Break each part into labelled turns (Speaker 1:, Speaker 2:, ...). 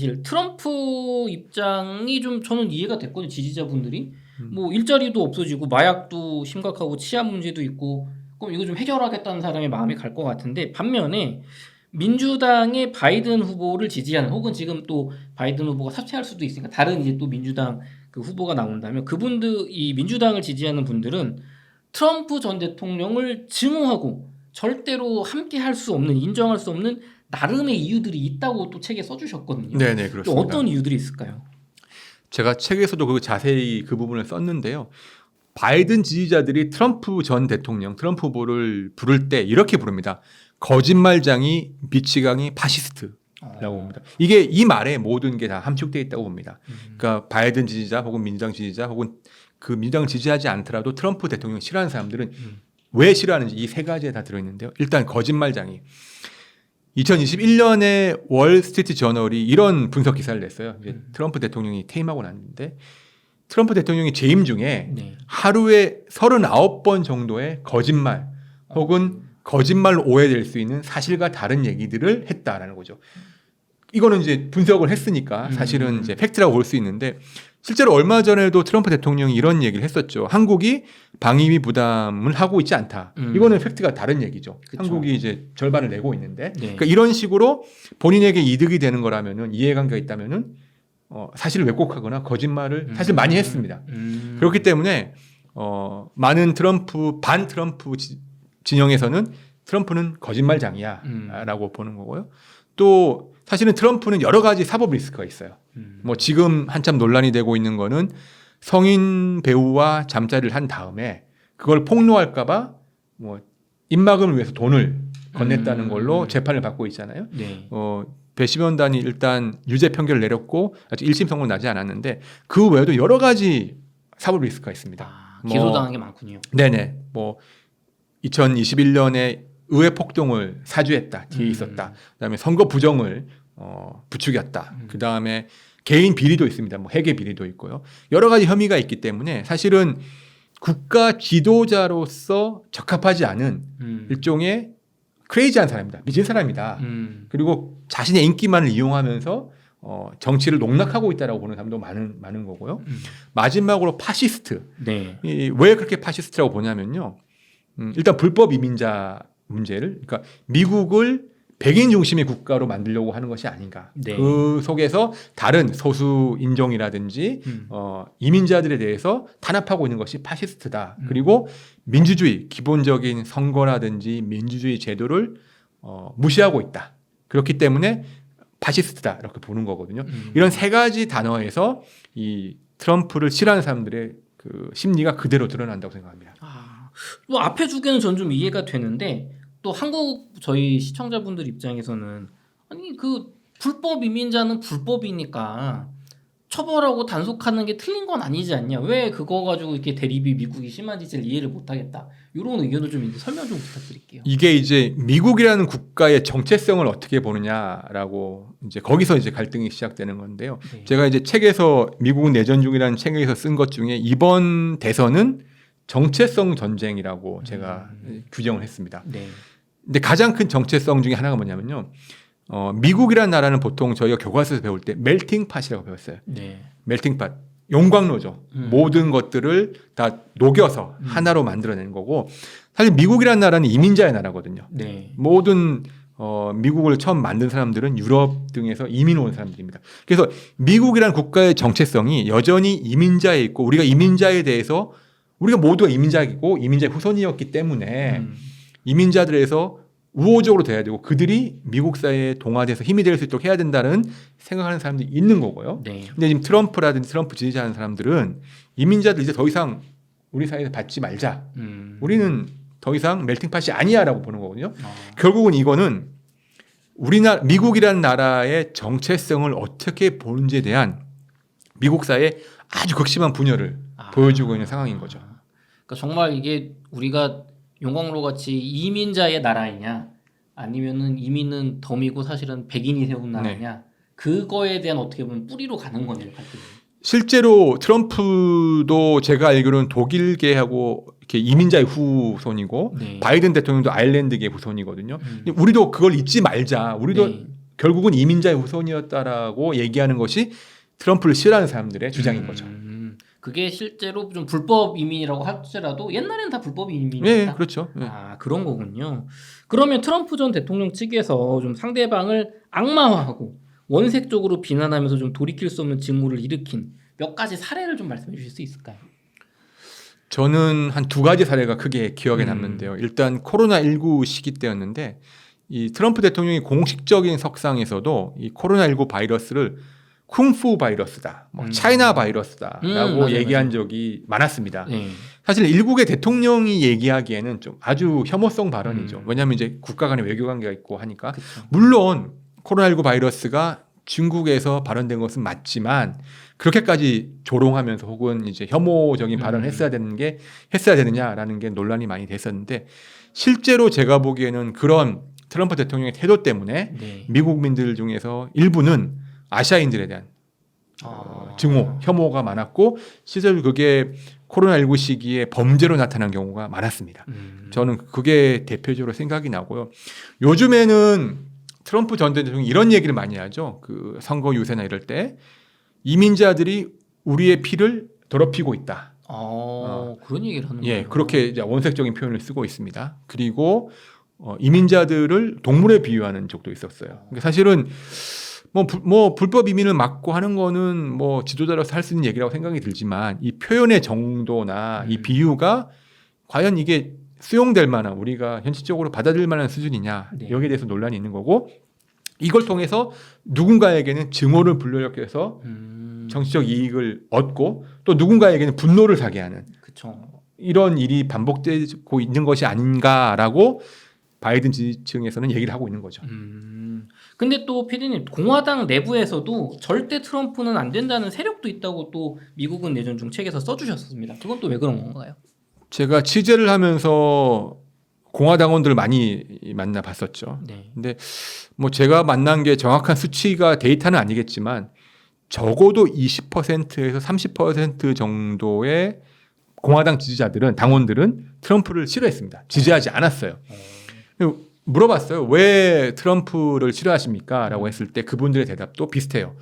Speaker 1: 사실 트럼프 입장이 좀 저는 이해가 됐거든요. 지지자분들이 뭐 일자리도 없어지고 마약도 심각하고 치안 문제도 있고 그럼 이거 좀 해결하겠다는 사람의 마음이 갈 것 같은데 반면에 민주당의 바이든 후보를 지지하는 혹은 지금 또 바이든 후보가 사퇴할 수도 있으니까 다른 이제 또 민주당 그 후보가 나온다면 그분들 이 민주당을 지지하는 분들은 트럼프 전 대통령을 증오하고 절대로 함께 할 수 없는 인정할 수 없는 나름의 이유들이 있다고 또 책에 써주셨거든요.
Speaker 2: 네네,
Speaker 1: 또
Speaker 2: 그렇습니다.
Speaker 1: 어떤 이유들이 있을까요?
Speaker 2: 제가 책에서도 자세히 그 부분을 썼는데요. 바이든 지지자들이 트럼프 전 대통령, 트럼프 후보를 부를 때 이렇게 부릅니다. 거짓말쟁이, 미치광이, 파시스트라고 봅니다. 이게 이 말에 모든 게 다 함축되어 있다고 봅니다. 그러니까 바이든 지지자 혹은 민주당 지지자 혹은 그 민주당을 지지하지 않더라도 트럼프 대통령을 싫어하는 사람들은 왜 싫어하는지 이 세 가지에 다 들어있는데요. 일단 거짓말쟁이. 2021년에 월스트리트 저널이 이런 분석 기사를 냈어요. 이제 트럼프 대통령이 퇴임하고 났는데 트럼프 대통령이 재임 중에
Speaker 1: 네.
Speaker 2: 하루에 39번 정도의 거짓말 혹은 거짓말로 오해될 수 있는 사실과 다른 얘기들을 했다라는 거죠. 이거는 이제 분석을 했으니까 사실은 이제 팩트라고 볼 수 있는데 실제로 얼마 전에도 트럼프 대통령이 이런 얘기를 했었죠. 한국이 방위비 부담을 하고 있지 않다. 이거는 팩트가 다른 얘기죠.
Speaker 1: 그쵸.
Speaker 2: 한국이 이제 절반을 내고 있는데
Speaker 1: 네.
Speaker 2: 그러니까 이런 식으로 본인에게 이득이 되는 거라면은 이해관계가 있다면은 사실을 왜곡하거나 거짓말을 사실 많이 했습니다. 그렇기 때문에 많은 반 트럼프 진영에서는 트럼프는 거짓말장이야라고 보는 거고요. 또 사실은 트럼프는 여러 가지 사법 리스크가 있어요. 뭐 지금 한참 논란이 되고 있는 거는 성인 배우와 잠자리를 한 다음에 그걸 폭로할까봐 뭐 입막음을 위해서 돈을 건넸다는 걸로 재판을 받고 있잖아요.
Speaker 1: 네.
Speaker 2: 배심원단이 일단 유죄 판결을 내렸고 아직 1심 선고는 나지 않았는데 그 외에도 여러 가지 사법 리스크가 있습니다.
Speaker 1: 기소당한 게 많군요.
Speaker 2: 네네. 뭐 2021년에 의회 폭동을 사주했다. 뒤에 있었다. 그다음에 선거 부정을 부추겼다. 그다음에 개인 비리도 있습니다. 뭐 회계 비리도 있고요. 여러 가지 혐의가 있기 때문에 사실은 국가 지도자로서 적합하지 않은 일종의 크레이지한 사람이다. 미친 사람이다. 그리고 자신의 인기만을 이용하면서 정치를 농락하고 있다라고 보는 사람도 많은 거고요. 마지막으로 파시스트.
Speaker 1: 네.
Speaker 2: 왜 그렇게 파시스트라고 보냐면요. 일단 불법 이민자 문제를 그러니까 미국을 백인 중심의 국가로 만들려고 하는 것이 아닌가.
Speaker 1: 네.
Speaker 2: 그 속에서 다른 소수 인종이라든지 이민자들에 대해서 탄압하고 있는 것이 파시스트다. 그리고 민주주의, 기본적인 선거라든지 민주주의 제도를 무시하고 있다. 그렇기 때문에 파시스트다 이렇게 보는 거거든요. 이런 세 가지 단어에서 이 트럼프를 싫어하는 사람들의 그 심리가 그대로 드러난다고 생각합니다.
Speaker 1: 뭐 앞에 두 개는 전 좀 이해가 되는데 또 한국 저희 시청자분들 입장에서는 아니 그 불법 이민자는 불법이니까 처벌하고 단속하는 게 틀린 건 아니지 않냐? 왜 그거 가지고 이렇게 대립이 미국이 심한지 잘 이해를 못하겠다. 이런 의견을 좀 설명 좀 부탁드릴게요.
Speaker 2: 이게 이제 미국이라는 국가의 정체성을 어떻게 보느냐라고 이제 거기서 이제 갈등이 시작되는 건데요.
Speaker 1: 네.
Speaker 2: 제가 이제 책에서 미국은 내전 중이라는 책에서 쓴 것 중에 이번 대선은 정체성 전쟁이라고 제가 규정을 했습니다.
Speaker 1: 네.
Speaker 2: 근데 가장 큰 정체성 중에 하나가 뭐냐면요. 미국이라는 나라는 보통 저희가 교과서에서 배울 때 멜팅 팟이라고 배웠어요.
Speaker 1: 네.
Speaker 2: 멜팅 팟. 용광로죠. 모든 것들을 다 녹여서 하나로 만들어낸 거고 사실 미국이라는 나라는 이민자의 나라거든요.
Speaker 1: 네.
Speaker 2: 모든 미국을 처음 만든 사람들은 유럽 등에서 이민 온 사람들입니다. 그래서 미국이라는 국가의 정체성이 여전히 이민자에 있고 우리가 이민자에 대해서 우리가 모두가 이민자이고 이민자의 후손이었기 때문에 이민자들에서 우호적으로 돼야 되고 그들이 미국 사회에 동화돼서 힘이 될 수 있도록 해야 된다는 생각하는 사람들이 있는 거고요.
Speaker 1: 네.
Speaker 2: 근데 지금 트럼프라든지 트럼프 지지하는 사람들은 이민자들 이제 더 이상 우리 사회에서 받지 말자. 우리는 더 이상 멜팅팟이 아니야라고 보는 거거든요. 결국은 이거는 미국이라는 나라의 정체성을 어떻게 보는지에 대한 미국 사회의 아주 극심한 분열을 보여주고 있는 상황인 거죠.
Speaker 1: 그러니까 정말 이게 우리가 용광로 같이 이민자의 나라이냐 아니면은 이민은 덤이고 사실은 백인이 세운 나라냐
Speaker 2: 네.
Speaker 1: 그거에 대한 어떻게 보면 뿌리로 가는 거네요. 갈등이.
Speaker 2: 실제로 트럼프도 제가 알기로는 독일계하고 이렇게 이민자의 후손이고
Speaker 1: 네.
Speaker 2: 바이든 대통령도 아일랜드계 후손이거든요. 우리도 그걸 잊지 말자. 우리도
Speaker 1: 네.
Speaker 2: 결국은 이민자의 후손이었다라고 얘기하는 것이 트럼프를 싫어하는 사람들의 주장인 거죠.
Speaker 1: 그게 실제로 좀 불법 이민이라고 할지라도 옛날에는 다 불법 이민이었다.
Speaker 2: 네, 그렇죠. 네.
Speaker 1: 아, 그런 거군요. 그러면 트럼프 전 대통령 측에서 좀 상대방을 악마화하고 원색적으로 비난하면서 좀 돌이킬 수 없는 직무를 일으킨 몇 가지 사례를 좀 말씀해 주실 수 있을까요?
Speaker 2: 저는 한 두 가지 사례가 크게 기억에 남는데요. 일단 코로나19 시기 때였는데 이 트럼프 대통령이 공식적인 석상에서도 이 코로나19 바이러스를 쿵푸 바이러스다, 뭐 차이나 바이러스다라고
Speaker 1: 맞아요,
Speaker 2: 얘기한
Speaker 1: 맞아요.
Speaker 2: 적이 많았습니다.
Speaker 1: 네.
Speaker 2: 사실 일국의 대통령이 얘기하기에는 좀 아주 혐오성 발언이죠. 왜냐하면 이제 국가 간의 외교 관계가 있고 하니까.
Speaker 1: 그쵸.
Speaker 2: 물론 코로나19 바이러스가 중국에서 발언된 것은 맞지만 그렇게까지 조롱하면서 혹은 이제 혐오적인 발언을 했어야 되느냐라는 게 논란이 많이 됐었는데 실제로 제가 보기에는 그런 트럼프 대통령의 태도 때문에
Speaker 1: 네.
Speaker 2: 미국민들 중에서 일부는 아시아인들에 대한 증오, 혐오가 많았고 실제로 그게 코로나19 시기에 범죄로 나타난 경우가 많았습니다. 저는 그게 대표적으로 생각이 나고요. 요즘에는 트럼프 전 대통령이 이런 얘기를 많이 하죠. 그 선거 유세나 이럴 때 이민자들이 우리의 피를 더럽히고 있다.
Speaker 1: 그런 얘기를 하는
Speaker 2: 예,
Speaker 1: 거예요.
Speaker 2: 그렇게 이제 원색적인 표현을 쓰고 있습니다. 그리고 이민자들을 동물에 비유하는 적도 있었어요. 그러니까 사실은 뭐 불법 이민을 막고 하는 거는 뭐 지도자로서 할 수 있는 얘기라고 생각이 들지만 이 표현의 정도나 이 비유가 과연 이게 수용될 만한 우리가 현실적으로 받아들일 만한 수준이냐
Speaker 1: 네.
Speaker 2: 여기에 대해서 논란이 있는 거고 이걸 통해서 누군가에게는 증오를 불러일으켜서 정치적 이익을 얻고 또 누군가에게는 분노를 사게 하는
Speaker 1: 그쵸.
Speaker 2: 이런 일이 반복되고 있는 것이 아닌가라고 바이든 지지층에서는 얘기를 하고 있는 거죠.
Speaker 1: 근데 또 PD님 공화당 내부에서도 절대 트럼프는 안 된다는 세력도 있다고 또 미국은 내전 중 책에서 써주셨습니다. 그건 또 왜 그런 건가요?
Speaker 2: 제가 취재를 하면서 공화당원들을 많이 만나봤었죠.
Speaker 1: 네.
Speaker 2: 근데 뭐 제가 만난 게 정확한 수치가 데이터는 아니겠지만 적어도 20%에서 30% 정도의 공화당 지지자들은 당원들은 트럼프를 싫어했습니다. 지지하지 않았어요. 물어봤어요. 왜 트럼프를 싫어하십니까? 라고 했을 때 그분들의 대답도 비슷해요.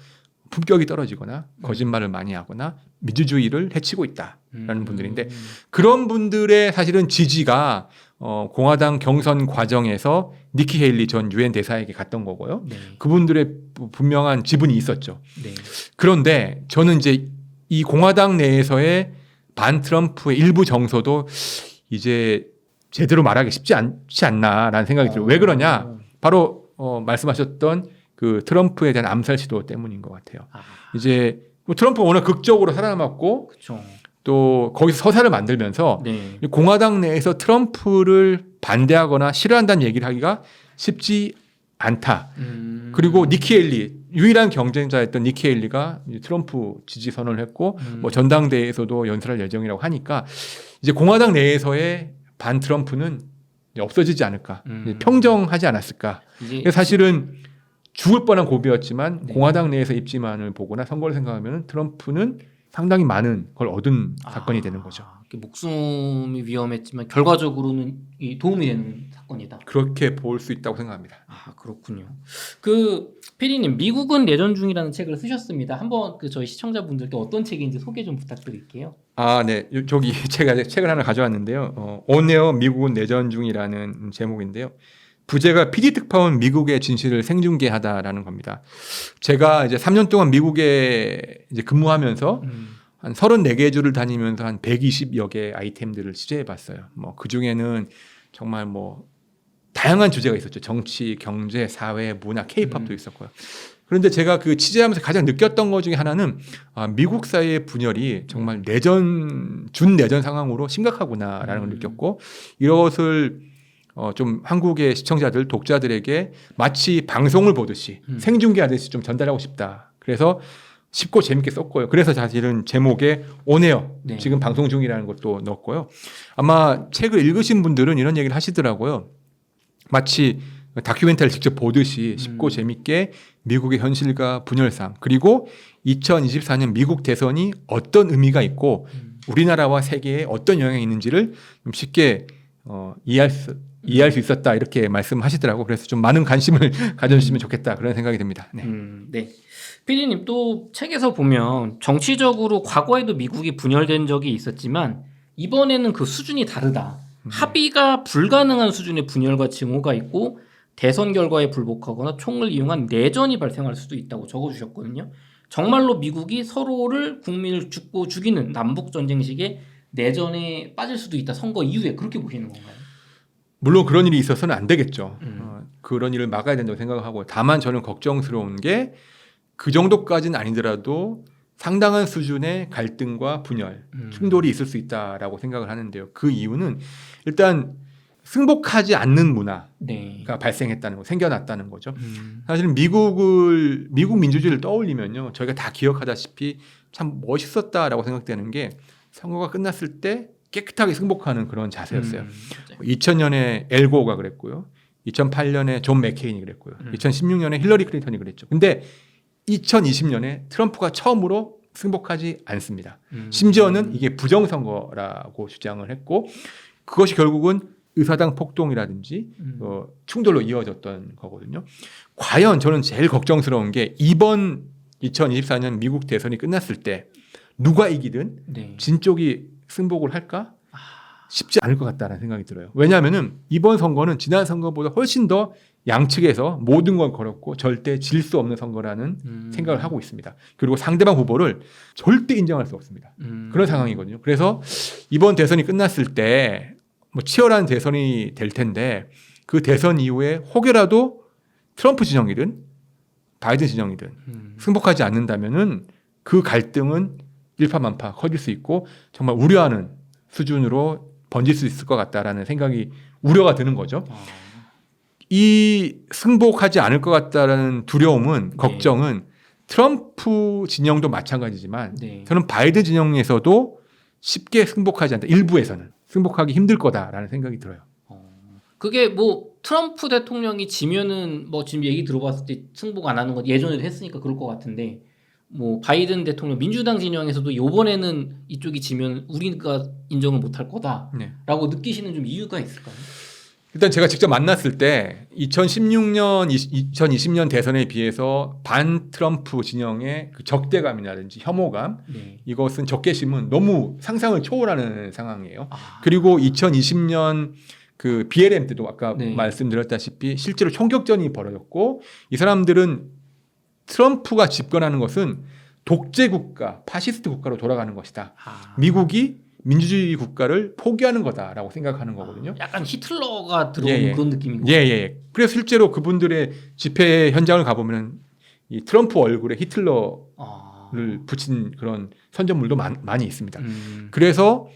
Speaker 2: 품격이 떨어지거나 거짓말을 많이 하거나 민주주의를 해치고 있다라는 분들인데 그런 분들의 사실은 지지가 공화당 경선 과정에서 니키 헤일리 전 유엔 대사에게 갔던 거고요.
Speaker 1: 네.
Speaker 2: 그분들의 분명한 지분이 있었죠.
Speaker 1: 네.
Speaker 2: 그런데 저는 이제 이 공화당 내에서의 반 트럼프의 일부 정서도 이제 제대로 말하기 쉽지 않지 않나라는 생각이 들어요. 왜 그러냐? 바로 말씀하셨던 그 트럼프에 대한 암살 시도 때문인 것 같아요. 이제 뭐 트럼프가 워낙 극적으로 살아남았고
Speaker 1: 그쵸.
Speaker 2: 또 거기서 서사를 만들면서
Speaker 1: 네.
Speaker 2: 공화당 내에서 트럼프를 반대하거나 싫어한다는 얘기를 하기가 쉽지 않다. 그리고 니키 헤일리 유일한 경쟁자였던 니키 헤일리가 트럼프 지지 선언을 했고 뭐 전당대회에서도 연설할 예정이라고 하니까 이제 공화당 내에서의 반 트럼프는 없어지지 않을까, 평정하지 않았을까.
Speaker 1: 이제
Speaker 2: 사실은 죽을 뻔한 고비였지만
Speaker 1: 네.
Speaker 2: 공화당 내에서 입지만을 보거나 선거를 생각하면 트럼프는 상당히 많은 걸 얻은 사건이 되는 거죠.
Speaker 1: 목숨이 위험했지만 결과적으로는 이 도움이 되는 사건이다.
Speaker 2: 그렇게 볼 수 있다고 생각합니다.
Speaker 1: 그렇군요. 그 PD님 미국은 내전 중이라는 책을 쓰셨습니다. 한번 그 저희 시청자분들께 어떤 책인지 소개 좀 부탁드릴게요.
Speaker 2: 네. 저기 제가 책을 하나 가져왔는데요. 오네어 미국은 내전 중이라는 제목인데요. 부제가 PD 특파원 미국의 진실을 생중계하다라는 겁니다. 제가 이제 3년 동안 미국에 이제 근무하면서 한 34개 주를 다니면서 한 120여 개 아이템들을 취재해 봤어요. 뭐 그 중에는 정말 뭐 다양한 주제가 있었죠. 정치, 경제, 사회, 문화, K-팝도 있었고요. 그런데 제가 그 취재하면서 가장 느꼈던 것 중에 하나는 미국 사회의 분열이 정말 준내전 상황으로 심각하구나라는 걸 느꼈고 이것을 좀 한국의 시청자들, 독자들에게 마치 방송을 보듯이 생중계하듯이 좀 전달하고 싶다. 그래서 쉽고 재밌게 썼고요. 그래서 사실은 제목에 오네요.
Speaker 1: 네.
Speaker 2: 지금 방송 중이라는 것도 넣었고요. 아마 책을 읽으신 분들은 이런 얘기를 하시더라고요. 마치 다큐멘터리를 직접 보듯이 쉽고 재밌게 미국의 현실과 분열상 그리고 2024년 미국 대선이 어떤 의미가 있고 우리나라와 세계에 어떤 영향이 있는지를 좀 쉽게 이해할 수 이해할 수 있었다 이렇게 말씀하시더라고. 그래서 좀 많은 관심을 가져주시면 좋겠다 그런 생각이 듭니다. 네.
Speaker 1: 네. PD님 또 책에서 보면 정치적으로 과거에도 미국이 분열된 적이 있었지만 이번에는 그 수준이 다르다. 합의가 불가능한 수준의 분열과 증오가 있고 대선 결과에 불복하거나 총을 이용한 내전이 발생할 수도 있다고 적어주셨거든요. 정말로 미국이 서로를 국민을 죽고 죽이는 남북 전쟁식의 내전에 빠질 수도 있다. 선거 이후에 그렇게 보시는 건가요?
Speaker 2: 물론 그런 일이 있어서는 안 되겠죠. 그런 일을 막아야 된다고 생각하고 다만 저는 걱정스러운 게 그 정도까지는 아니더라도 상당한 수준의 갈등과 분열, 충돌이 있을 수 있다라고 생각을 하는데요. 그 이유는 일단 승복하지 않는 문화가
Speaker 1: 네.
Speaker 2: 발생했다는 거, 생겨났다는 거죠. 사실 미국 민주주의를 떠올리면요, 저희가 다 기억하다시피 참 멋있었다라고 생각되는 게 선거가 끝났을 때 깨끗하게 승복하는 그런 자세였어요. 2000년에 엘고가 그랬고요, 2008년에 존 맥케인이 그랬고요, 2016년에 힐러리 클린턴이 그랬죠. 근데 2020년에 트럼프가 처음으로 승복하지 않습니다. 심지어는 이게 부정선거라고 주장을 했고 그것이 결국은 의사당 폭동이라든지 충돌로 이어졌던 거거든요. 과연 저는 제일 걱정스러운 게 이번 2024년 미국 대선이 끝났을 때 누가 이기든
Speaker 1: 네.
Speaker 2: 진 쪽이 승복을 할까? 쉽지 않을 것 같다는 생각이 들어요. 왜냐하면 이번 선거는 지난 선거보다 훨씬 더 양측에서 모든 걸 걸었고 절대 질 수 없는 선거라는 생각을 하고 있습니다. 그리고 상대방 후보를 절대 인정할 수 없습니다. 그런 상황이거든요. 그래서 이번 대선이 끝났을 때 뭐 치열한 대선이 될 텐데 그 대선 이후에 혹여라도 트럼프 진영이든 바이든 진영이든 승복하지 않는다면은 그 갈등은 일파만파 커질 수 있고 정말 우려하는 수준으로 번질 수 있을 것 같다라는 생각이 우려가 드는 거죠. 이 승복하지 않을 것 같다라는 두려움은 걱정은 트럼프 진영도 마찬가지지만
Speaker 1: 네.
Speaker 2: 저는 바이든 진영에서도 쉽게 승복하지 않다. 일부에서는 승복하기 힘들 거다라는 생각이 들어요.
Speaker 1: 그게 뭐 트럼프 대통령이 지면은 뭐 지금 얘기 들어봤을 때 승복 안 하는 건 예전에도 했으니까 그럴 것 같은데 뭐 바이든 대통령 민주당 진영에서도 이번에는 이쪽이 지면 우리가 인정을 못할 거다라고 느끼시는 좀 이유가 있을까요?
Speaker 2: 일단 제가 직접 만났을 때 2016년, 2020년 대선에 비해서 반 트럼프 진영의 그 적대감이라든지 혐오감 이것은 적개심은 너무 상상을 초월하는 상황이에요. 그리고 2020년 그 BLM 때도 아까 말씀드렸다시피 실제로 총격전이 벌어졌고 이 사람들은 트럼프가 집권하는 것은 독재 국가, 파시스트 국가로 돌아가는 것이다. 미국이 민주주의 국가를 포기하는 거다라고 생각하는 거거든요.
Speaker 1: 약간 히틀러가 들어오는 그런 느낌인 거죠.
Speaker 2: 그래서 실제로 그분들의 집회 현장을 가보면 이 트럼프 얼굴에 히틀러를 붙인 그런 선전물도 많이 있습니다. 그래서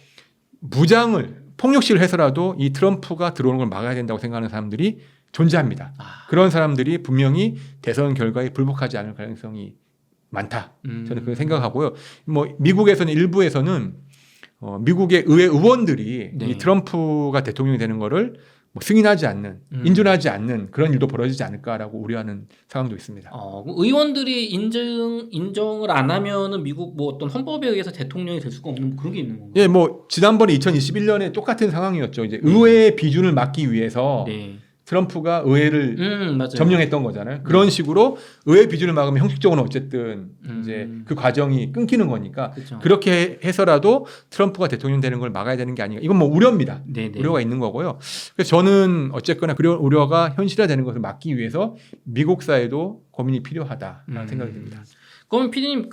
Speaker 2: 무장을 폭력시를 해서라도 이 트럼프가 들어오는 걸 막아야 된다고 생각하는 사람들이 존재합니다. 그런 사람들이 분명히 대선 결과에 불복하지 않을 가능성이 많다. 저는 그렇게 생각하고요. 뭐 미국에서는 일부에서는 미국의 의회 의원들이 이 트럼프가 대통령이 되는 거를 뭐 승인하지 않는, 인준하지 않는 그런 일도 벌어지지 않을까라고 우려하는 상황도 있습니다.
Speaker 1: 의원들이 인정을 안 하면은 미국 뭐 어떤 헌법에 의해서 대통령이 될 수가 없는 그런 게 있는 건가요?
Speaker 2: 예, 뭐 지난번에 2021년에 똑같은 상황이었죠. 이제 의회의 비준을 막기 위해서 트럼프가 의회를 점령했던 거잖아요. 그런 식으로 의회 비준을 막으면 형식적으로는 어쨌든 이제 그 과정이 끊기는 거니까
Speaker 1: 그쵸.
Speaker 2: 그렇게 해서라도 트럼프가 대통령 되는 걸 막아야 되는 게 아닌가. 이건 뭐 우려입니다. 우려가 있는 거고요. 그래서 저는 어쨌거나 그런 우려가 현실화되는 것을 막기 위해서 미국 사회도 고민이 필요하다라는 생각이 듭니다.
Speaker 1: 그러면 PD님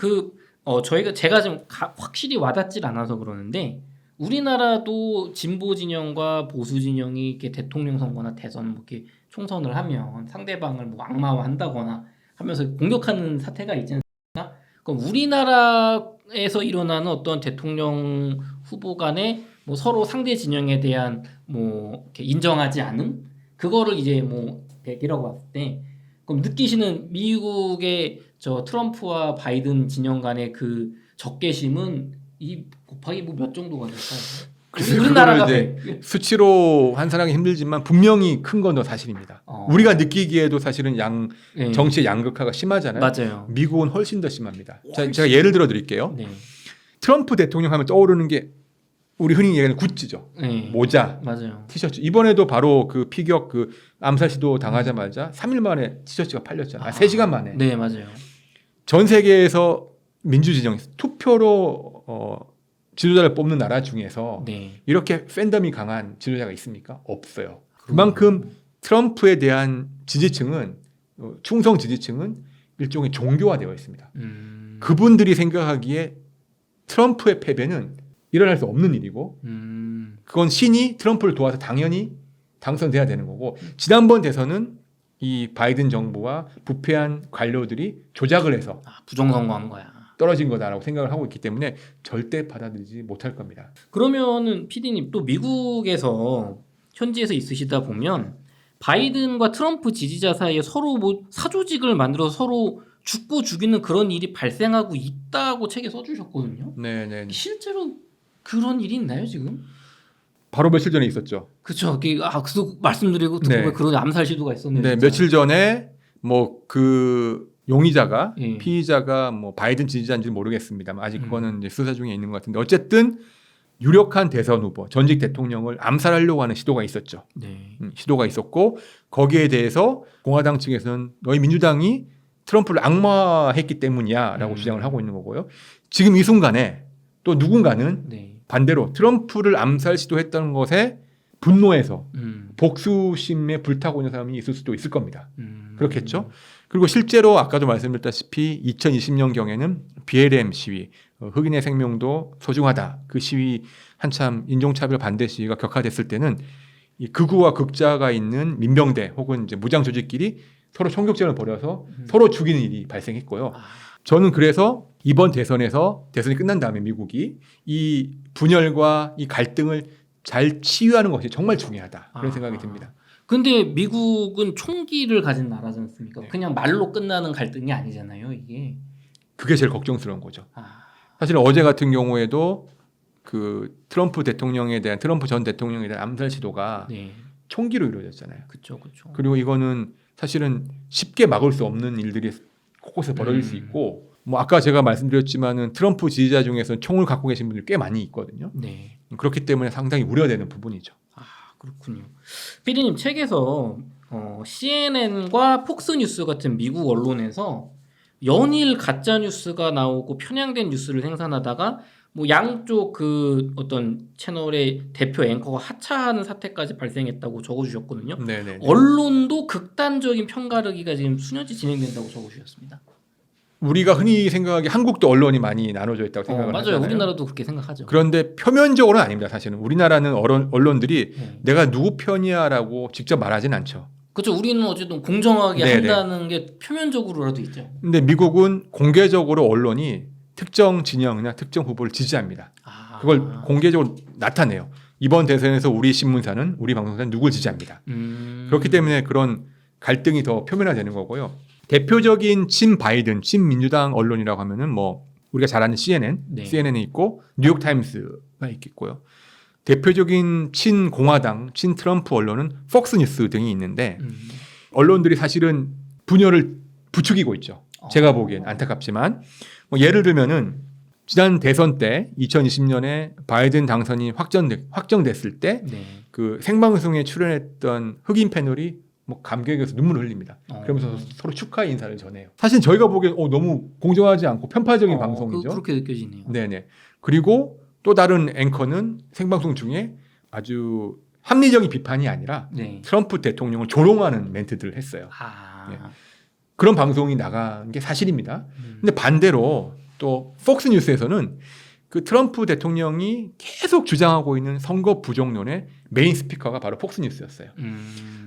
Speaker 1: 제가 좀 확실히 와닿질 않아서 그러는데 우리나라도 진보 진영과 보수 진영이 이렇게 대통령 선거나 대선 뭐 이렇게 총선을 하면 상대방을 뭐 악마화한다거나 하면서 공격하는 사태가 있지 않습니까? 그럼 우리나라에서 일어나는 어떤 대통령 후보 간에 뭐 서로 상대 진영에 대한 뭐 이렇게 인정하지 않음 그거를 이제 뭐 백이라고 봤을 때 그럼 느끼시는 미국의 저 트럼프와 바이든 진영 간의 그 적개심은 이 곱하기 뭐 몇 정도가 될까요?
Speaker 2: 우리나라가 이제 수치로 환산하기 힘들지만 분명히 큰 건 더 사실입니다. 우리가 느끼기에도 사실은 정치의 양극화가 심하잖아요.
Speaker 1: 맞아요.
Speaker 2: 미국은 훨씬 더 심합니다. 제가 예를 들어 드릴게요. 트럼프 대통령 하면 떠오르는 게 우리 흔히 얘기하는 굿즈죠.
Speaker 1: 네.
Speaker 2: 모자,
Speaker 1: 맞아요.
Speaker 2: 티셔츠. 이번에도 바로 그 피격 그 암살 시도 당하자마자 3일 만에 티셔츠가 팔렸잖아요. 3시간 만에.
Speaker 1: 네, 맞아요.
Speaker 2: 전 세계에서 민주진영 투표로 지도자를 뽑는 나라 중에서
Speaker 1: 네.
Speaker 2: 이렇게 팬덤이 강한 지도자가 있습니까? 없어요. 그만큼 트럼프에 대한 지지층은 충성 지지층은 일종의 종교화되어 있습니다. 그분들이 생각하기에 트럼프의 패배는 일어날 수 없는 일이고 그건 신이 트럼프를 도와서 당연히 당선돼야 되는 거고 지난번 대선은 이 바이든 정부와 부패한 관료들이 조작을 해서
Speaker 1: 부정선거한 거야.
Speaker 2: 떨어진 거다라고 생각을 하고 있기 때문에 절대 받아들이지 못할 겁니다.
Speaker 1: 그러면은 PD님 또 미국에서 현지에서 있으시다 보면 바이든과 트럼프 지지자 사이에 서로 뭐 사조직을 만들어서 서로 죽고 죽이는 그런 일이 발생하고 있다고 책에 써주셨거든요.
Speaker 2: 네네.
Speaker 1: 실제로 그런 일이 있나요 지금?
Speaker 2: 바로 며칠 전에 있었죠.
Speaker 1: 그렇죠. 그래서 말씀드리고 듣고
Speaker 2: 네.
Speaker 1: 그런 암살 시도가 있었는데.
Speaker 2: 네, 며칠 전에 뭐 그 용의자가
Speaker 1: 예.
Speaker 2: 피의자가 뭐 바이든 지지자인지 모르겠습니다만 아직 그거는 이제 수사 중에 있는 것 같은데 어쨌든 유력한 대선 후보 전직 대통령을 암살하려고 하는 시도가 있었죠.
Speaker 1: 네.
Speaker 2: 시도가 있었고 거기에 대해서 공화당 측에서는 너희 민주당이 트럼프를 악마했기 때문이야라고 주장을 하고 있는 거고요. 지금 이 순간에 또 누군가는
Speaker 1: 네.
Speaker 2: 반대로 트럼프를 암살 시도했다는 것에 분노해서
Speaker 1: 음.
Speaker 2: 복수심에 불타고 있는 사람이 있을 수도 있을 겁니다.
Speaker 1: 음.
Speaker 2: 그렇겠죠. 그리고 실제로 아까도 말씀드렸다시피 2020년경에는 BLM 시위, 흑인의 생명도 소중하다. 그 시위 한참 인종차별 반대 시위가 격화됐을 때는 이 극우와 극자가 있는 민병대 혹은 이제 무장 조직끼리 서로 총격전을 벌여서 서로 죽이는 일이 발생했고요. 저는 그래서 이번 대선에서 대선이 끝난 다음에 미국이 이 분열과 이 갈등을 잘 치유하는 것이 정말 중요하다. 그런 생각이 듭니다.
Speaker 1: 근데 미국은 총기를 가진 나라지 않습니까?
Speaker 2: 네.
Speaker 1: 그냥 말로 끝나는 갈등이 아니잖아요, 이게.
Speaker 2: 그게 제일 걱정스러운 거죠. 사실 어제 같은 경우에도 그 트럼프 전 대통령에 대한 암살 시도가
Speaker 1: 네.
Speaker 2: 총기로 이루어졌잖아요.
Speaker 1: 그렇죠.
Speaker 2: 그리고 이거는 사실은 쉽게 막을 수 없는 일들이 곳곳에 벌어질 수 있고 뭐 아까 제가 말씀드렸지만은 트럼프 지지자 중에서는 총을 갖고 계신 분들이 꽤 많이 있거든요.
Speaker 1: 네.
Speaker 2: 그렇기 때문에 상당히 우려되는 부분이죠.
Speaker 1: 그렇군요. 피디님 책에서 CNN과 폭스뉴스 같은 미국 언론에서 연일 가짜 뉴스가 나오고 편향된 뉴스를 생산하다가 뭐 양쪽 그 어떤 채널의 대표 앵커가 하차하는 사태까지 발생했다고 적어주셨거든요.
Speaker 2: 네네.
Speaker 1: 언론도 극단적인 편가르기가 지금 수년째 진행된다고 적어주셨습니다.
Speaker 2: 우리가 흔히 생각하기 한국도 언론이 많이 나눠져 있다고 생각을
Speaker 1: 맞아요.
Speaker 2: 하잖아요.
Speaker 1: 우리나라도 그렇게 생각하죠.
Speaker 2: 그런데 표면적으로는 아닙니다. 사실은 우리나라는 언론들이 내가 누구 편이야라고 직접 말하진 않죠.
Speaker 1: 그렇죠. 우리는 어쨌든 공정하게
Speaker 2: 네네.
Speaker 1: 한다는 게 표면적으로라도 있죠.
Speaker 2: 근데 미국은 공개적으로 언론이 특정 진영이나 특정 후보를 지지합니다. 그걸 공개적으로 나타내요. 이번 대선에서 우리 신문사는 우리 방송사는 누굴 지지합니다. 그렇기 때문에 그런 갈등이 더 표면화되는 거고요. 대표적인 친 바이든, 친 민주당 언론이라고 하면은 뭐 우리가 잘 아는 CNN이 있고 뉴욕 타임스가 있겠고요. 대표적인 친 공화당, 친 트럼프 언론은 폭스뉴스 등이 있는데 언론들이 사실은 분열을 부추기고 있죠. 제가 보기엔 안타깝지만 뭐 예를 들면은 지난 대선 때 2020년에 바이든 당선이 확정됐을 때 그 생방송에 출연했던 흑인 패널이 뭐 감격에서 눈물을 흘립니다. 그러면서 서로 축하 인사를 전해요. 사실 저희가 보기엔 너무 공정하지 않고 편파적인 방송이죠.
Speaker 1: 그렇게 느껴지네요.
Speaker 2: 네네. 그리고 또 다른 앵커는 생방송 중에 아주 합리적인 비판이 아니라 트럼프 대통령을 조롱하는 멘트들을 했어요. 네. 그런 방송이 나간 게 사실입니다. 근데 반대로 또 폭스뉴스에서는 그 트럼프 대통령이 계속 주장하고 있는 선거 부정론의 메인 스피커가 바로 폭스뉴스였어요.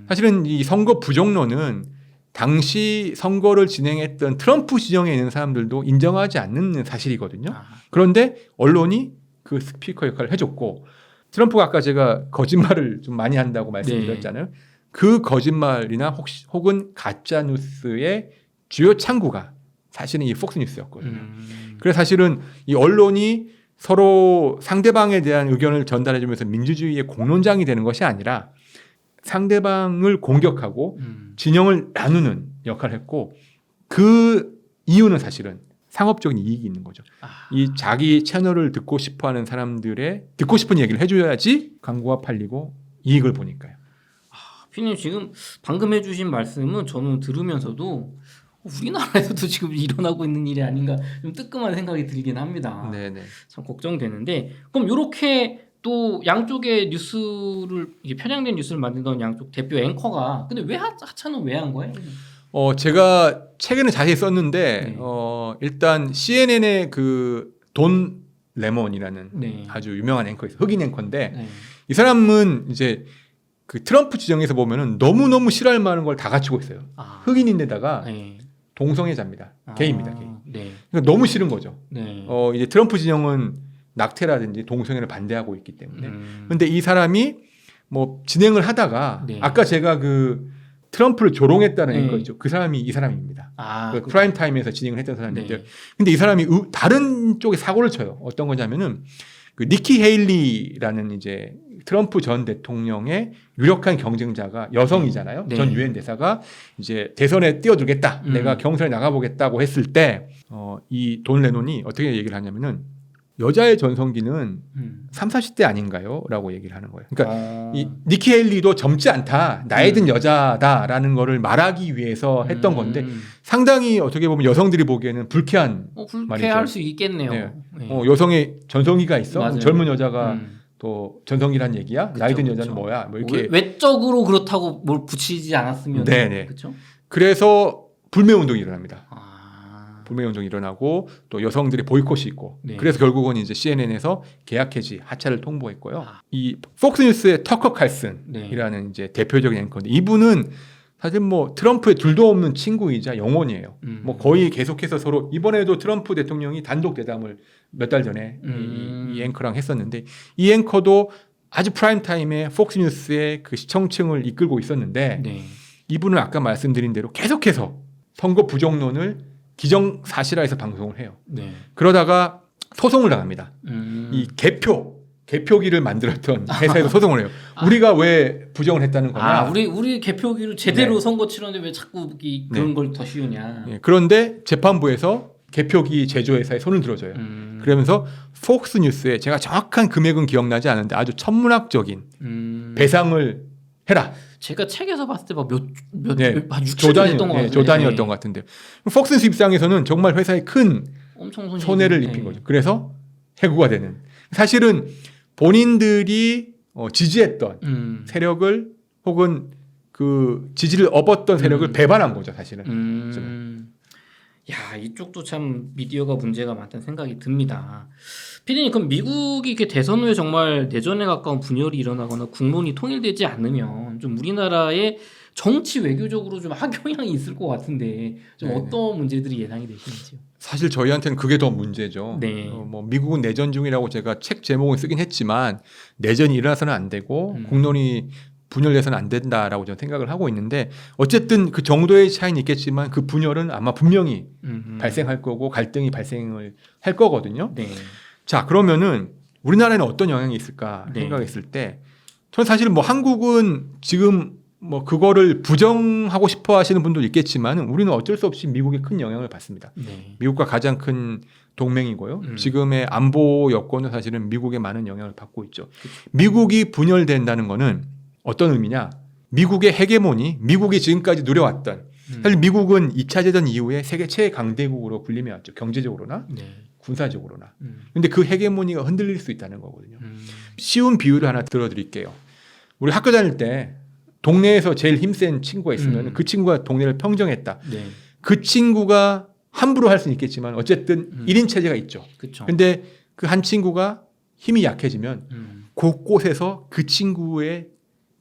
Speaker 2: 사실은 이 선거 부정론은 당시 선거를 진행했던 트럼프 지정에 있는 사람들도 인정하지 않는 사실이거든요. 그런데 언론이 그 스피커 역할을 해줬고 트럼프가 아까 제가 거짓말을 좀 많이 한다고 말씀드렸잖아요. 그 거짓말이나 혹은 가짜 뉴스의 주요 창구가 사실은 이 폭스뉴스였거든요. 그래서 사실은 이 언론이 서로 상대방에 대한 의견을 전달해주면서 민주주의의 공론장이 되는 것이 아니라 상대방을 공격하고 진영을 나누는 역할을 했고 그 이유는 사실은 상업적인 이익이 있는 거죠.
Speaker 1: 아.
Speaker 2: 이 자기 채널을 듣고 싶어하는 사람들의 듣고 싶은 얘기를 해줘야지 광고가 팔리고 이익을 보니까요.
Speaker 1: 피디님 지금 방금 해주신 말씀은 저는 들으면서도 우리나라에서도 지금 일어나고 있는 일이 아닌가 좀 뜨끔한 생각이 들긴 합니다.
Speaker 2: 네네.
Speaker 1: 참 걱정되는데 그럼 이렇게 또 양쪽의 뉴스를 이게 편향된 뉴스를 만들던 양쪽 대표 앵커가 근데 왜 하차는 왜 한 거예요?
Speaker 2: 제가 책에는 자세히 썼는데
Speaker 1: 네.
Speaker 2: 일단 CNN의 그 돈 레몬이라는
Speaker 1: 네.
Speaker 2: 아주 유명한 앵커 있어요. 흑인 앵커인데
Speaker 1: 네.
Speaker 2: 이 사람은 이제 그 트럼프 지정에서 보면은 너무너무 싫어할 만한 걸 다 갖추고 있어요.
Speaker 1: 아.
Speaker 2: 흑인인데다가
Speaker 1: 네.
Speaker 2: 동성애자입니다. 게이입니다. 게이.
Speaker 1: 네.
Speaker 2: 그러니까 너무 싫은 거죠.
Speaker 1: 네.
Speaker 2: 이제 트럼프 진영은 낙태라든지 동성애를 반대하고 있기 때문에. 근데 이 사람이 뭐 진행을 하다가
Speaker 1: 네.
Speaker 2: 아까 제가 그 트럼프를 조롱했다는
Speaker 1: 네.
Speaker 2: 앵커 있죠. 그 사람이 이 사람입니다.
Speaker 1: 아,
Speaker 2: 그 프라임 타임에서 진행을 했던 사람인데.
Speaker 1: 네.
Speaker 2: 근데 이 사람이 다른 쪽에 사고를 쳐요. 어떤 거냐면은 그 니키 헤일리라는 이제 트럼프 전 대통령의 유력한 경쟁자가 여성이잖아요.
Speaker 1: 네.
Speaker 2: 전 유엔 대사가 이제 대선에 뛰어들겠다. 내가 경선에 나가보겠다고 했을 때 이 돈 레논이 어떻게 얘기를 하냐면은 여자의 전성기는 3, 40대 아닌가요? 라고 얘기를 하는 거예요. 그러니까 이 니키 헤일리도 젊지 않다. 나이 든 여자다라는 거를 말하기 위해서 했던 건데 상당히 어떻게 보면 여성들이 보기에는 불쾌한
Speaker 1: 불쾌할
Speaker 2: 말이죠.
Speaker 1: 수 있겠네요.
Speaker 2: 네.
Speaker 1: 네.
Speaker 2: 여성의 전성기가 있어?
Speaker 1: 맞아요.
Speaker 2: 젊은 여자가 또 전성기란 얘기야?
Speaker 1: 그쵸,
Speaker 2: 나이 든
Speaker 1: 그쵸.
Speaker 2: 여자는 뭐야? 뭐 이렇게.
Speaker 1: 외적으로 그렇다고 뭘 붙이지 않았으면
Speaker 2: 네네.
Speaker 1: 그렇죠?
Speaker 2: 그래서 불매 운동이 일어납니다.
Speaker 1: 아.
Speaker 2: 불매 운동이 일어나고 또 여성들의 보이콧이 있고
Speaker 1: 네.
Speaker 2: 그래서 결국은 이제 CNN에서 계약 해지 하차를 통보했고요.
Speaker 1: 아.
Speaker 2: 이 폭스뉴스의 터커 칼슨이라는
Speaker 1: 네.
Speaker 2: 이제 대표적인 앵커인데 이분은 사실 뭐 트럼프의 둘도 없는 친구이자 영혼이에요. 뭐 거의 계속해서 서로 이번에도 트럼프 대통령이 단독 대담을 몇 달 전에 이 앵커랑 했었는데 이 앵커도 아주 프라임 타임에 폭스뉴스의 그 시청층을 이끌고 있었는데
Speaker 1: 네.
Speaker 2: 이분은 아까 말씀드린 대로 계속해서 선거 부정론을 기정사실화해서 방송을 해요.
Speaker 1: 네.
Speaker 2: 그러다가 소송을 당합니다. 이 개표기를 만들었던 회사에서 소송을 해요. 우리가 왜 부정을 했다는 거냐?
Speaker 1: 아, 우리 개표기로 제대로
Speaker 2: 네.
Speaker 1: 선거 치렀는데 왜 자꾸 그런 걸 더 씌우냐?
Speaker 2: 예, 그런데 재판부에서 개표기 제조회사에 손을 들어줘요. 그러면서 폭스뉴스에 제가 정확한 금액은 기억나지 않는데 아주 천문학적인 배상을 해라.
Speaker 1: 제가 책에서 봤을 때 막
Speaker 2: 네.
Speaker 1: 한 6, 7조 했던 것 같은데.
Speaker 2: 조단이었던 것 같은데. 폭스뉴스 입장에서는 정말 회사에 큰
Speaker 1: 엄청
Speaker 2: 손해를 입힌 거죠. 그래서 해고가 되는. 사실은 본인들이 지지했던 세력을 혹은 그 지지를 업었던 세력을 배반한 거죠, 사실은.
Speaker 1: 야, 이쪽도 참 미디어가 문제가 많다는 생각이 듭니다. 피디님, 그럼 미국이 이렇게 대선 후에 정말 내전에 가까운 분열이 일어나거나 국론이 통일되지 않으면 좀 우리나라의 정치 외교적으로 좀 악영향이 있을 것 같은데 좀
Speaker 2: 네네.
Speaker 1: 어떤 문제들이 예상이 되시는지요?
Speaker 2: 사실 저희한테는 그게 더 문제죠.
Speaker 1: 네.
Speaker 2: 뭐 미국은 내전 중이라고 제가 책 제목을 쓰긴 했지만 내전이 일어나서는 안 되고 국론이 분열돼서는 안 된다라고 저는 생각을 하고 있는데 어쨌든 그 정도의 차이는 있겠지만 그 분열은 아마 분명히 발생할 거고 갈등이 발생을 할 거거든요.
Speaker 1: 네.
Speaker 2: 자, 그러면은 우리나라에는 어떤 영향이 있을까
Speaker 1: 네.
Speaker 2: 생각했을 때 저는 사실 뭐 한국은 지금 뭐 그거를 부정하고 싶어 하시는 분도 있겠지만 우리는 어쩔 수 없이 미국에 큰 영향을 받습니다.
Speaker 1: 네.
Speaker 2: 미국과 가장 큰 동맹이고요. 지금의 안보 여건은 사실은 미국에 많은 영향을 받고 있죠. 미국이 분열된다는 거는 어떤 의미냐? 미국의 헤게모니, 미국이 지금까지 누려왔던 사실 미국은 2차 대전 이후에 세계 최강대국으로 불리며 왔죠. 경제적으로나
Speaker 1: 네.
Speaker 2: 군사적으로나. 근데 그 헤게모니가 흔들릴 수 있다는 거거든요. 쉬운 비유를 하나 들어드릴게요. 우리 학교 다닐 때 동네에서 제일 힘센 친구가 있으면 그 친구가 동네를 평정했다.
Speaker 1: 네.
Speaker 2: 그 친구가 함부로 할 수는 있겠지만 어쨌든 1인 체제가 있죠.
Speaker 1: 그렇죠.
Speaker 2: 근데 그 한 친구가 힘이 약해지면 곳곳에서 그 친구에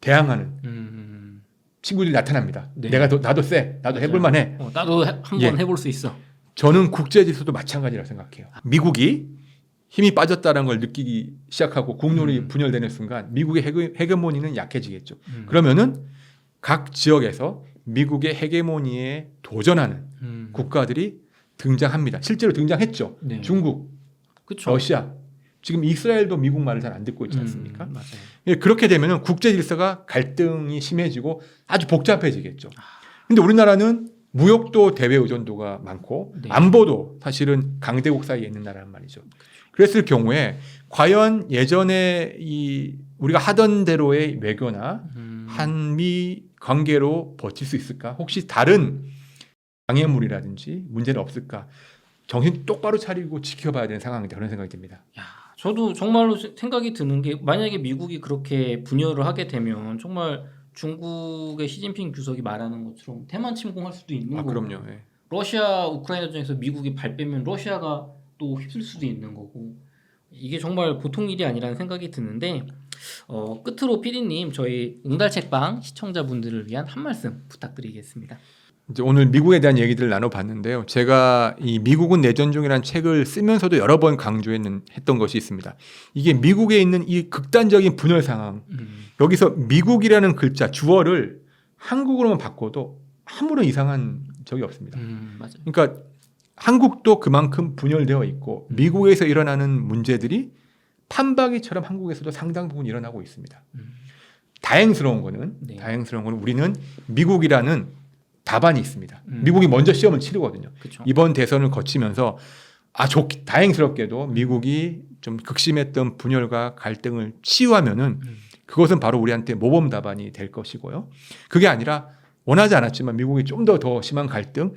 Speaker 2: 대항하는 친구들이 나타납니다.
Speaker 1: 네.
Speaker 2: 나도 세, 나도
Speaker 1: 맞아요.
Speaker 2: 해볼만해.
Speaker 1: 나도 한번
Speaker 2: 예.
Speaker 1: 해볼 수 있어.
Speaker 2: 저는 국제 질서도 마찬가지라고 생각해요. 미국이 힘이 빠졌다는 걸 느끼기 시작하고 국론이 분열되는 순간 미국의 헤게모니는 약해지겠죠. 그러면은 각 지역에서 미국의 헤게모니에 도전하는 국가들이 등장합니다. 실제로 등장했죠.
Speaker 1: 네.
Speaker 2: 중국,
Speaker 1: 그쵸.
Speaker 2: 러시아, 지금 이스라엘도 미국 말을 잘 안 듣고 있지 않습니까?
Speaker 1: 맞아요.
Speaker 2: 예, 그렇게 되면은 국제 질서가 갈등이 심해지고 아주 복잡해지겠죠. 근데 우리나라는 무역도 대외 의존도가 많고
Speaker 1: 네.
Speaker 2: 안보도 사실은 강대국 사이에 있는 나라란 말이죠. 그랬을 경우에 과연 예전에 이 우리가 하던 대로의 외교나 한미 관계로 버틸 수 있을까? 혹시 다른 장애물이라든지 문제는 없을까? 정신 똑바로 차리고 지켜봐야 되는 상황이다. 그런 생각이 듭니다.
Speaker 1: 야, 저도 정말로 생각이 드는 게 만약에 미국이 그렇게 분열을 하게 되면 정말 중국의 시진핑 주석이 말하는 것처럼 대만 침공할 수도 있는 거고
Speaker 2: 그럼요. 예.
Speaker 1: 러시아 우크라이나 전쟁에서 미국이 발 빼면 러시아가 또 휩쓸 수도 있는 거고 이게 정말 보통 일이 아니라는 생각이 드는데 끝으로 PD님 저희 웅달책방 시청자분들을 위한 한 말씀 부탁드리겠습니다.
Speaker 2: 이제 오늘 미국에 대한 얘기들을 나눠봤는데요. 제가 이 미국은 내전 중이라는 책을 쓰면서도 여러 번 강조했던 것이 있습니다. 이게 미국에 있는 이 극단적인 분열 상황, 여기서 미국이라는 글자 주어를 한국으로만 바꿔도 아무런 이상한 적이 없습니다.
Speaker 1: 맞아요.
Speaker 2: 그러니까 한국도 그만큼 분열되어 있고 미국에서 일어나는 문제들이 판박이처럼 한국에서도 상당 부분 일어나고 있습니다. 다행스러운 거는 우리는 미국이라는 답안이 있습니다. 미국이 먼저 시험을 치르거든요.
Speaker 1: 그쵸.
Speaker 2: 이번 대선을 거치면서 다행스럽게도 미국이 좀 극심했던 분열과 갈등을 치유하면은 그것은 바로 우리한테 모범 답안이 될 것이고요. 그게 아니라 원하지 않았지만 미국이 좀 더 심한 갈등,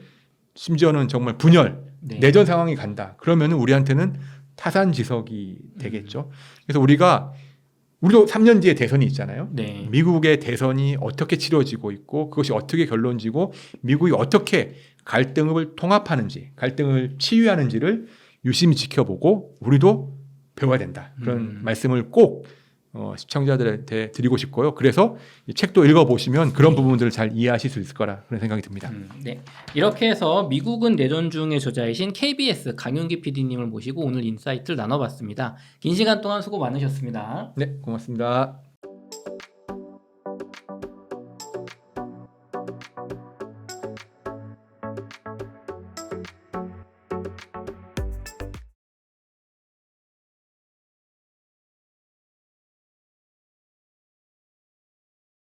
Speaker 2: 심지어는 정말 분열, 내전 상황이 간다. 그러면은 우리한테는 타산지석이 되겠죠. 그래서 우리도 3년 뒤에 대선이 있잖아요.
Speaker 1: 네.
Speaker 2: 미국의 대선이 어떻게 치러지고 있고 그것이 어떻게 결론지고 미국이 어떻게 갈등을 통합하는지, 갈등을 치유하는지를 유심히 지켜보고 우리도 배워야 된다. 그런 말씀을 꼭 시청자들한테 드리고 싶고요. 그래서 이 책도 읽어보시면 그런 부분들을 잘 이해하실 수 있을 거라 그런 생각이 듭니다.
Speaker 1: 네. 이렇게 해서 미국은 내전 중의 저자이신 KBS 강윤기 PD님을 모시고 오늘 인사이트를 나눠봤습니다. 긴 시간 동안 수고 많으셨습니다.
Speaker 2: 네, 고맙습니다.